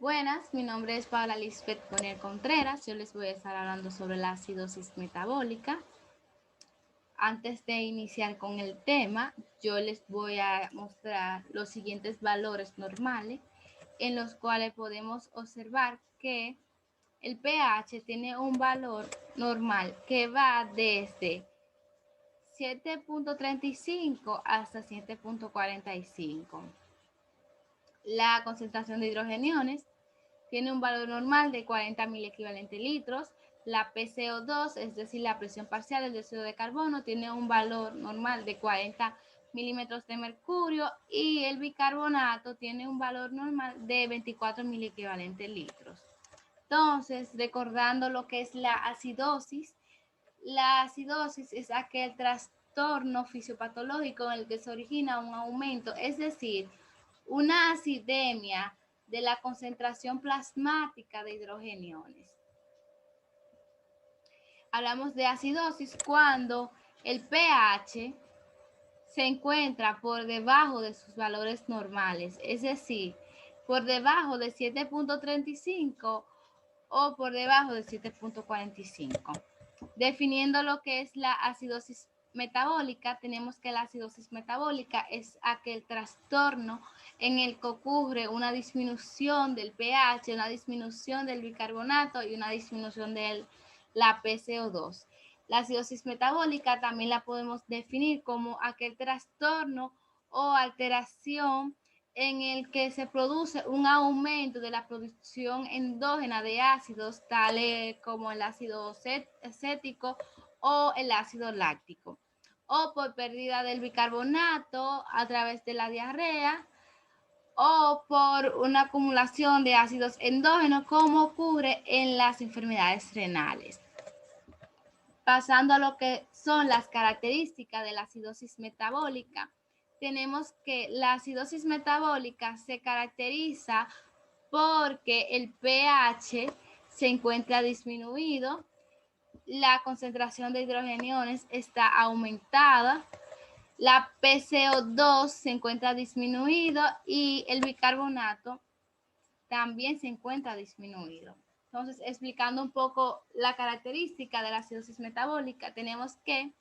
Buenas, mi nombre es Paula Lisbeth Ponier Contreras. Yo les voy a estar hablando sobre la acidosis metabólica. Antes de iniciar con el tema, yo les voy a mostrar los siguientes valores normales en los cuales podemos observar que el pH tiene un valor normal que va desde 7.35 hasta 7.45. La concentración de hidrogeniones tiene un valor normal de 40 mil equivalentes litros. La PCO2, es decir, la presión parcial del dióxido de carbono, tiene un valor normal de 40 milímetros de mercurio y el bicarbonato tiene un valor normal de 24 mil equivalentes litros. Entonces, recordando lo que es la acidosis es aquel trastorno fisiopatológico en el que se origina un aumento, es decir, una acidemia de la concentración plasmática de hidrogeniones. Hablamos de acidosis cuando el pH se encuentra por debajo de sus valores normales, es decir, por debajo de 7.35 o por debajo de 7.45. Definiendo lo que es la acidosis metabólica, tenemos que la acidosis metabólica es aquel trastorno en el que ocurre una disminución del pH, una disminución del bicarbonato y una disminución de la PCO2. La acidosis metabólica también la podemos definir como aquel trastorno o alteración en el que se produce un aumento de la producción endógena de ácidos tales como el ácido acético o el ácido láctico, o por pérdida del bicarbonato a través de la diarrea, o por una acumulación de ácidos endógenos como ocurre en las enfermedades renales. Pasando a lo que son las características de la acidosis metabólica, tenemos que la acidosis metabólica se caracteriza porque el pH se encuentra disminuido, la concentración de hidrogeniones está aumentada, la PCO2 se encuentra disminuido y el bicarbonato también se encuentra disminuido. Entonces, explicando un poco la característica de la acidosis metabólica, tenemos que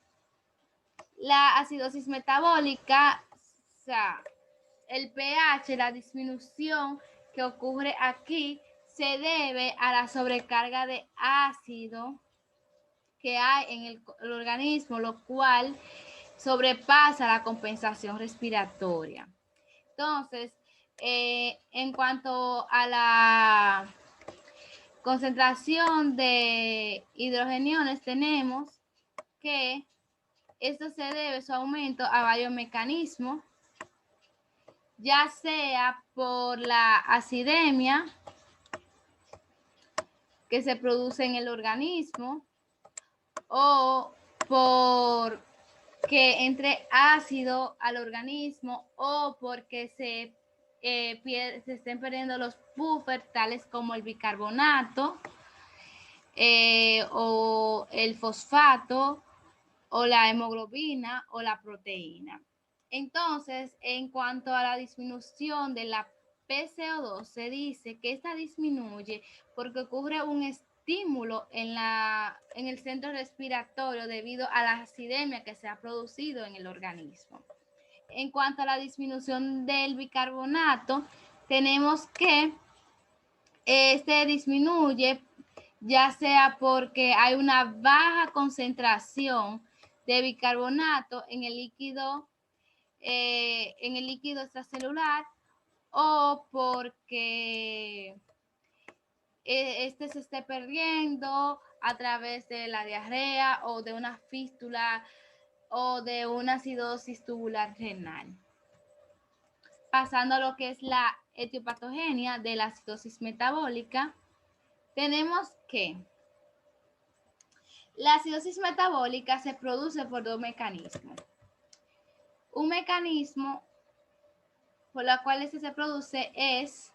la acidosis metabólica, o sea, el pH, la disminución que ocurre aquí, se debe a la sobrecarga de ácido que hay en el organismo, lo cual sobrepasa la compensación respiratoria. Entonces, en cuanto a la concentración de hidrogeniones, tenemos que esto se debe, su aumento, a varios mecanismos, ya sea por la acidemia que se produce en el organismo o por que entre ácido al organismo o porque se estén perdiendo los buffers tales como el bicarbonato o el fosfato o la hemoglobina o la proteína. Entonces, en cuanto a la disminución de la PCO2, se dice que esta disminuye porque ocurre un estímulo en el centro respiratorio debido a la acidemia que se ha producido en el organismo. En cuanto a la disminución del bicarbonato, tenemos que este disminuye ya sea porque hay una baja concentración de bicarbonato en el líquido extracelular o porque este se esté perdiendo a través de la diarrea o de una fístula o de una acidosis tubular renal. Pasando a lo que es la etiopatogenia de la acidosis metabólica, tenemos que la acidosis metabólica se produce por dos mecanismos. Un mecanismo por el cual se produce es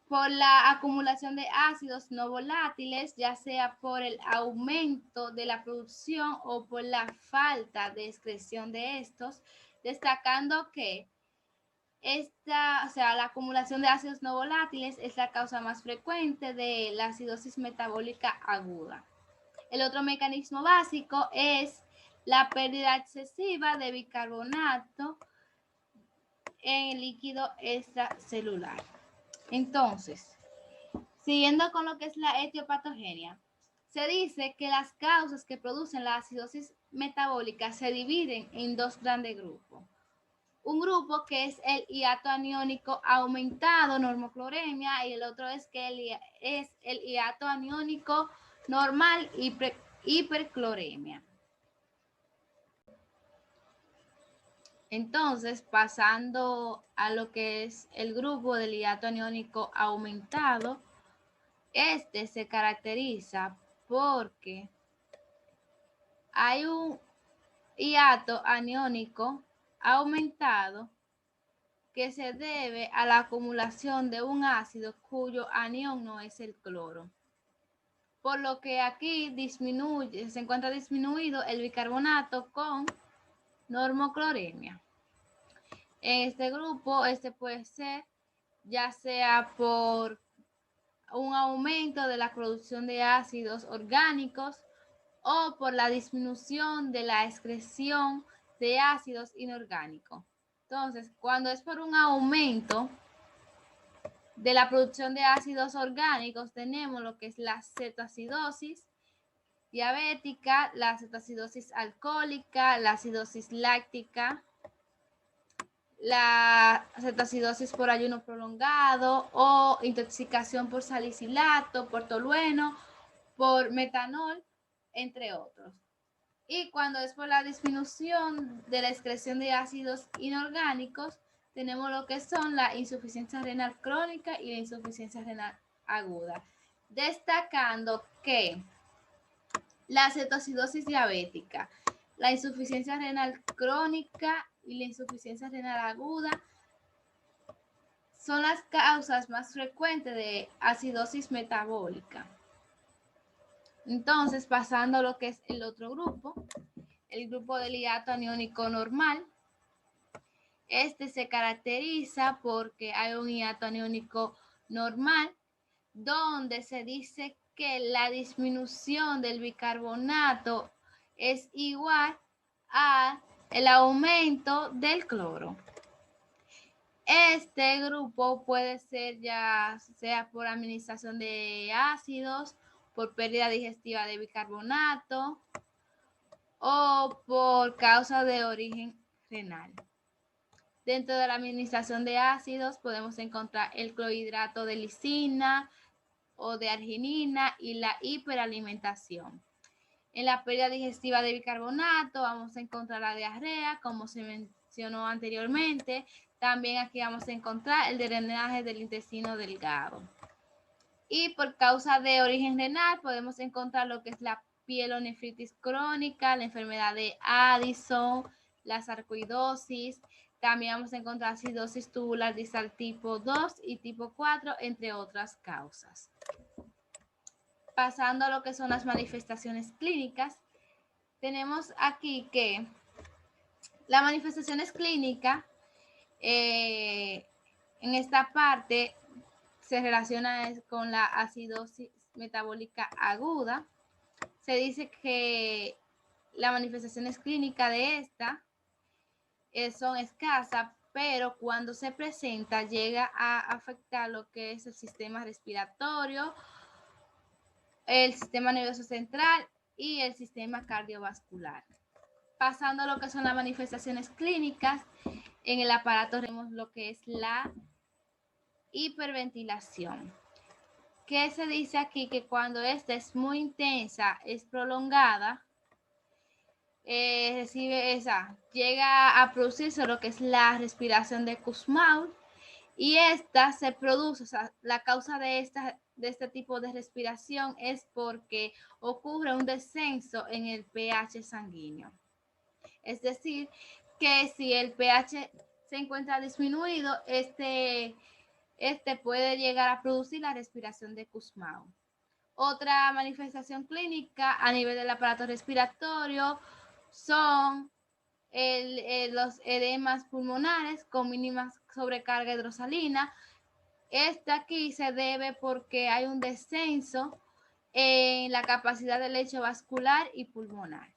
por la acumulación de ácidos no volátiles, ya sea por el aumento de la producción o por la falta de excreción de estos, destacando que O sea, la acumulación de ácidos no volátiles es la causa más frecuente de la acidosis metabólica aguda. El otro mecanismo básico es la pérdida excesiva de bicarbonato en el líquido extracelular. Entonces, siguiendo con lo que es la etiopatogenia, se dice que las causas que producen la acidosis metabólica se dividen en dos grandes grupos. Un grupo que es el hiato aniónico aumentado, normocloremia, y el otro es el hiato aniónico normal, hipercloremia. Entonces, pasando a lo que es el grupo del hiato aniónico aumentado, este se caracteriza porque hay un hiato aniónico aumentado que se debe a la acumulación de un ácido cuyo anión no es el cloro. Por lo que aquí se encuentra disminuido el bicarbonato con normocloremia. En este grupo, puede ser ya sea por un aumento de la producción de ácidos orgánicos o por la disminución de la excreción de ácidos inorgánicos. Entonces, cuando es por un aumento de la producción de ácidos orgánicos, tenemos lo que es la cetoacidosis diabética, la cetoacidosis alcohólica, la acidosis láctica, la cetoacidosis por ayuno prolongado o intoxicación por salicilato, por tolueno, por metanol, entre otros. Y cuando es por la disminución de la excreción de ácidos inorgánicos, tenemos lo que son la insuficiencia renal crónica y la insuficiencia renal aguda. Destacando que la cetoacidosis diabética, la insuficiencia renal crónica y la insuficiencia renal aguda son las causas más frecuentes de acidosis metabólica. Entonces, pasando a lo que es el otro grupo, el grupo del hiato aniónico normal. Este se caracteriza porque hay un hiato aniónico normal donde se dice que la disminución del bicarbonato es igual a el aumento del cloro. Este grupo puede ser ya sea por administración de ácidos, por pérdida digestiva de bicarbonato o por causa de origen renal. Dentro de la administración de ácidos podemos encontrar el clorhidrato de lisina o de arginina y la hiperalimentación. En la pérdida digestiva de bicarbonato vamos a encontrar la diarrea, como se mencionó anteriormente. También aquí vamos a encontrar el drenaje del intestino delgado. Y por causa de origen renal podemos encontrar lo que es la pielonefritis crónica, la enfermedad de Addison, la sarcoidosis. También vamos a encontrar acidosis tubular distal tipo 2 y tipo 4, entre otras causas. Pasando a lo que son las manifestaciones clínicas, tenemos aquí que las manifestaciones clínicas en esta parte se relaciona con la acidosis metabólica aguda. Se dice que las manifestaciones clínicas de esta son escasas, pero cuando se presenta llega a afectar lo que es el sistema respiratorio, el sistema nervioso central y el sistema cardiovascular. Pasando a lo que son las manifestaciones clínicas, en el aparato tenemos lo que es la hiperventilación. ¿Qué se dice aquí? Que cuando esta es muy intensa, es prolongada, llega a producirse lo que es la respiración de Kussmaul, y esta se produce, o sea, la causa de este tipo de respiración es porque ocurre un descenso en el pH sanguíneo. Es decir, que si el pH se encuentra disminuido, este puede llegar a producir la respiración de Kussmaul. Otra manifestación clínica a nivel del aparato respiratorio son los edemas pulmonares con mínimas sobrecarga hidrosalina. Este aquí se debe porque hay un descenso en la capacidad del lecho vascular y pulmonar.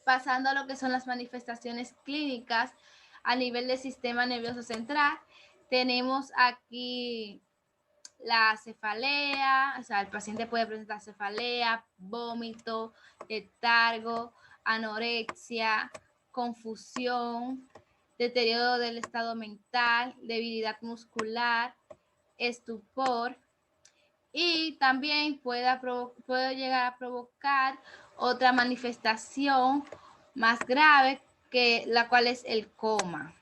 Pasando a lo que son las manifestaciones clínicas a nivel del sistema nervioso central, tenemos aquí la cefalea, o sea, el paciente puede presentar cefalea, vómito, letargo, anorexia, confusión, deterioro del estado mental, debilidad muscular, estupor, y también puede llegar a provocar otra manifestación más grave, que la cual es el coma.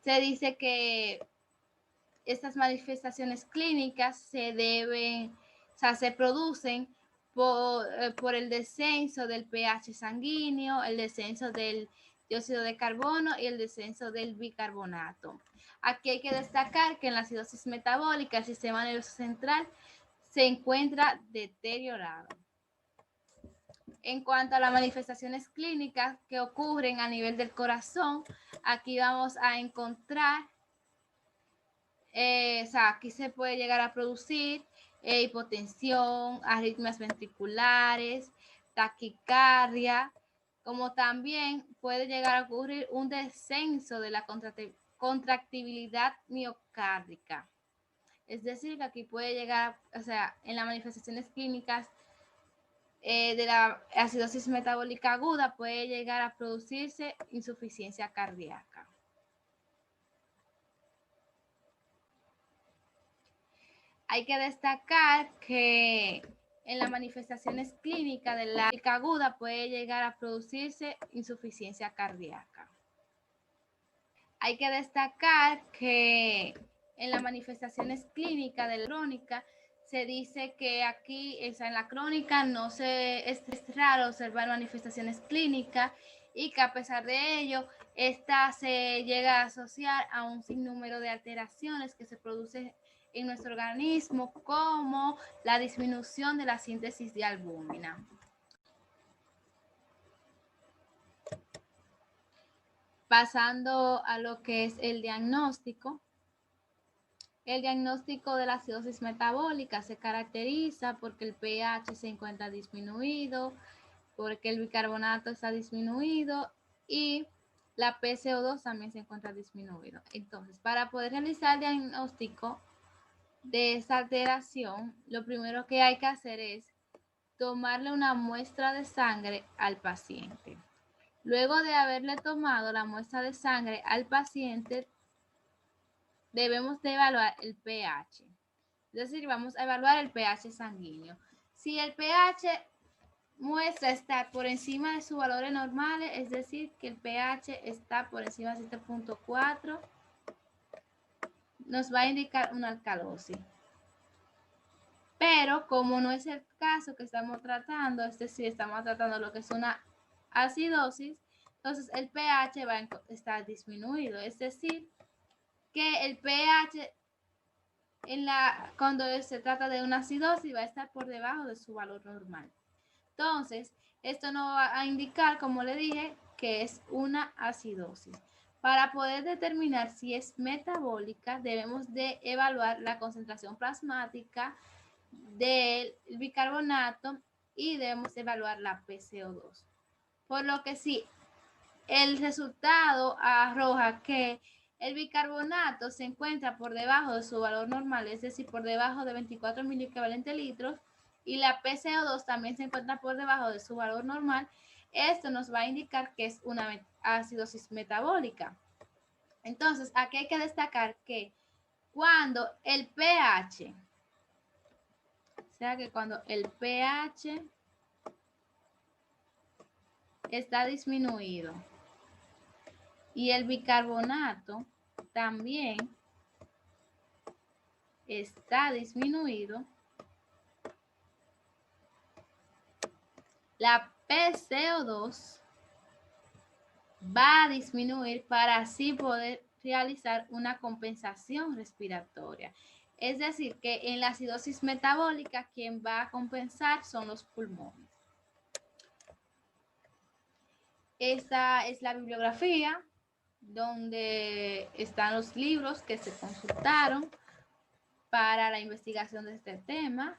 Se dice que estas manifestaciones clínicas se producen por el descenso del pH sanguíneo, el descenso del dióxido de carbono y el descenso del bicarbonato. Aquí hay que destacar que en la acidosis metabólica el sistema nervioso central se encuentra deteriorado. En cuanto a las manifestaciones clínicas que ocurren a nivel del corazón, aquí vamos a encontrar, aquí se puede llegar a producir hipotensión, arritmias ventriculares, taquicardia, como también puede llegar a ocurrir un descenso de la contractibilidad miocárdica. Es decir, que aquí puede llegar, en las manifestaciones clínicas de la acidosis metabólica aguda puede llegar a producirse insuficiencia cardíaca. Hay que destacar que en las manifestaciones clínicas de la aguda puede llegar a producirse insuficiencia cardíaca. Hay que destacar que en las manifestaciones clínicas de la crónica se dice que aquí, en la crónica, es raro observar manifestaciones clínicas y que a pesar de ello, esta se llega a asociar a un sinnúmero de alteraciones que se producen en nuestro organismo, como la disminución de la síntesis de albúmina. Pasando a lo que es el diagnóstico. El diagnóstico de la acidosis metabólica se caracteriza porque el pH se encuentra disminuido, porque el bicarbonato está disminuido y la PCO2 también se encuentra disminuido. Entonces, para poder realizar el diagnóstico de esa alteración, lo primero que hay que hacer es tomarle una muestra de sangre al paciente. Luego de haberle tomado la muestra de sangre al paciente, debemos de evaluar el pH. Es decir, vamos a evaluar el pH sanguíneo. Si el pH muestra estar por encima de sus valores normales, es decir, que el pH está por encima de 7.4, nos va a indicar una alcalosis. Pero como no es el caso que estamos tratando, es decir, estamos tratando lo que es una acidosis, entonces el pH va a estar disminuido. Es decir, que el pH cuando se trata de una acidosis va a estar por debajo de su valor normal. Entonces, esto nos va a indicar, como le dije, que es una acidosis. Para poder determinar si es metabólica, debemos de evaluar la concentración plasmática del bicarbonato y debemos evaluar la PCO2. Por lo que si el resultado arroja que el bicarbonato se encuentra por debajo de su valor normal, es decir, por debajo de 24 miliequivalentes litros, y la PCO2 también se encuentra por debajo de su valor normal, esto nos va a indicar que es una acidosis metabólica. Entonces, aquí hay que destacar que cuando el pH, o sea que cuando el pH está disminuido y el bicarbonato también está disminuido, la PCO2 va a disminuir para así poder realizar una compensación respiratoria. Es decir, que en la acidosis metabólica quien va a compensar son los pulmones. Esta es la bibliografía donde están los libros que se consultaron para la investigación de este tema.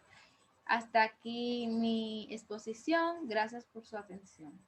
Hasta aquí mi exposición. Gracias por su atención.